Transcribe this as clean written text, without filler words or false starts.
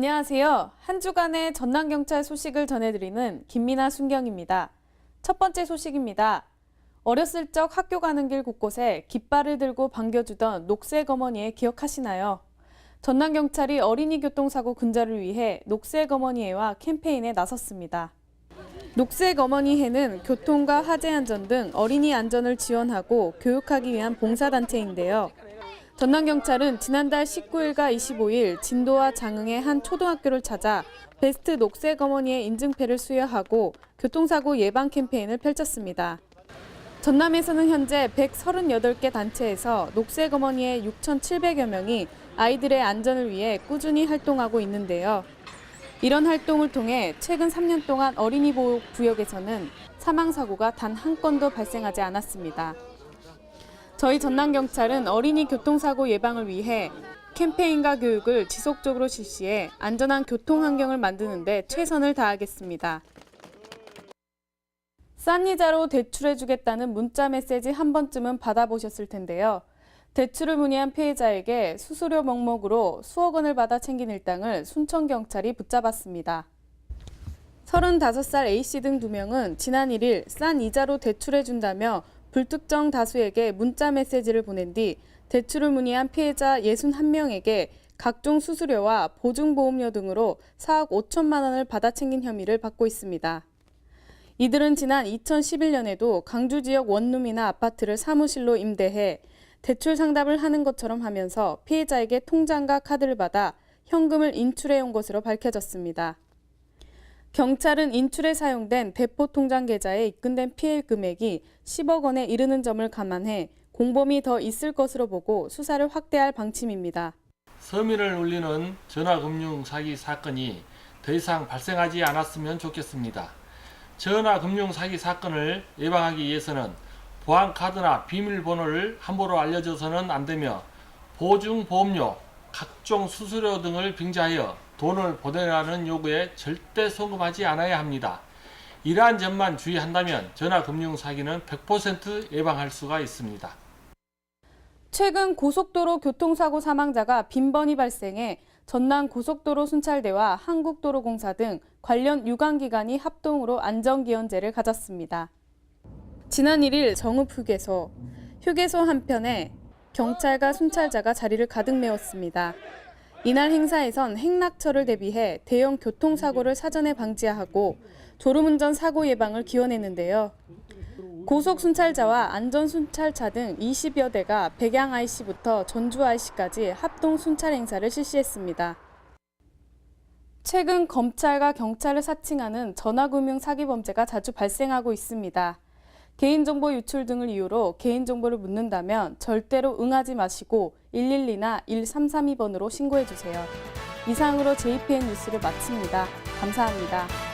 안녕하세요. 한 주간의 전남경찰 소식을 전해드리는 김민아 순경입니다. 첫 번째 소식입니다. 어렸을 적 학교 가는 길 곳곳에 깃발을 들고 반겨주던 녹색 어머니에 기억하시나요? 전남경찰이 어린이 교통사고 근절을 위해 녹색 어머니해와 캠페인에 나섰습니다. 녹색 어머니해는 교통과 화재 안전 등 어린이 안전을 지원하고 교육하기 위한 봉사단체인데요. 전남경찰은 지난달 19일과 25일 진도와 장흥의 한 초등학교를 찾아 베스트 녹색 어머니의 인증패를 수여하고 교통사고 예방 캠페인을 펼쳤습니다. 전남에서는 현재 138개 단체에서 녹색 어머니의 6,700여 명이 아이들의 안전을 위해 꾸준히 활동하고 있는데요. 이런 활동을 통해 최근 3년 동안 어린이 보호 구역에서는 사망사고가 단 한 건도 발생하지 않았습니다. 저희 전남경찰은 어린이 교통사고 예방을 위해 캠페인과 교육을 지속적으로 실시해 안전한 교통 환경을 만드는 데 최선을 다하겠습니다. 싼 이자로 대출해주겠다는 문자 메시지 한 번쯤은 받아보셨을 텐데요. 대출을 문의한 피해자에게 수수료 명목으로 수억 원을 받아 챙긴 일당을 순천경찰이 붙잡았습니다. 35살 A씨 등 2명은 지난 1일 싼 이자로 대출해준다며 불특정 다수에게 문자 메시지를 보낸 뒤 대출을 문의한 피해자 61명에게 각종 수수료와 보증보험료 등으로 4억 5천만 원을 받아 챙긴 혐의를 받고 있습니다. 이들은 지난 2011년에도 강주 지역 원룸이나 아파트를 사무실로 임대해 대출 상담을 하는 것처럼 하면서 피해자에게 통장과 카드를 받아 현금을 인출해온 것으로 밝혀졌습니다. 경찰은 인출에 사용된 대포통장 계좌에 입금된 피해 금액이 10억 원에 이르는 점을 감안해 공범이 더 있을 것으로 보고 수사를 확대할 방침입니다. 서민을 울리는 전화금융 사기 사건이 더 이상 발생하지 않았으면 좋겠습니다. 전화금융 사기 사건을 예방하기 위해서는 보안카드나 비밀번호를 함부로 알려줘서는 안 되며 보증보험료, 각종 수수료 등을 빙자하여 돈을 보내라는 요구에 절대 송금하지 않아야 합니다. 이러한 점만 주의한다면 전화금융 사기는 100% 예방할 수가 있습니다. 최근 고속도로 교통사고 사망자가 빈번히 발생해 전남고속도로순찰대와 한국도로공사 등 관련 유관기관이 합동으로 안전기원제를 가졌습니다. 지난 1일 정읍휴게소, 휴게소 한편에 경찰과 순찰자가 자리를 가득 메웠습니다. 이날 행사에선 행락철을 대비해 대형 교통사고를 사전에 방지하고 졸음운전 사고 예방을 기원했는데요. 고속순찰자와 안전순찰차 등 20여 대가 백양 IC부터 전주 IC까지 합동 순찰 행사를 실시했습니다. 최근 검찰과 경찰을 사칭하는 전화금융 사기 범죄가 자주 발생하고 있습니다. 개인정보 유출 등을 이유로 개인정보를 묻는다면 절대로 응하지 마시고 112나 1332번으로 신고해주세요. 이상으로 JPN 뉴스를 마칩니다. 감사합니다.